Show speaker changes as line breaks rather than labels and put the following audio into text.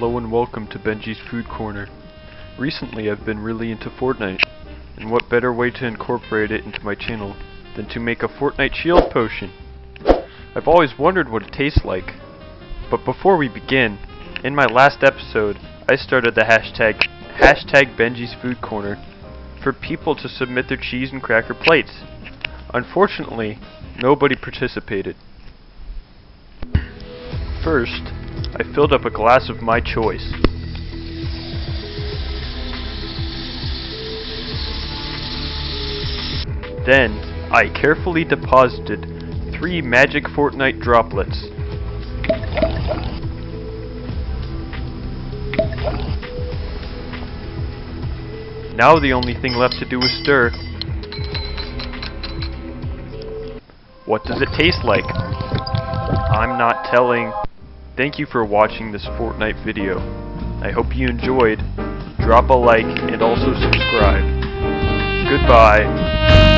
Hello and welcome to Benji's Food Corner. Recently I've been really into Fortnite, and what better way to incorporate it into my channel than to make a Fortnite shield potion. I've always wondered what it tastes like. But before we begin, in my last episode I started the hashtag Benji's Food Corner for people to submit their cheese and cracker plates. Unfortunately, nobody participated. First, I filled up a glass of my choice. Then, I carefully deposited 3 magic Fortnite droplets. Now the only thing left to do is stir. What does it taste like? I'm not telling. Thank you for watching this Fortnite video. I hope you enjoyed. Drop a like and also subscribe. Goodbye.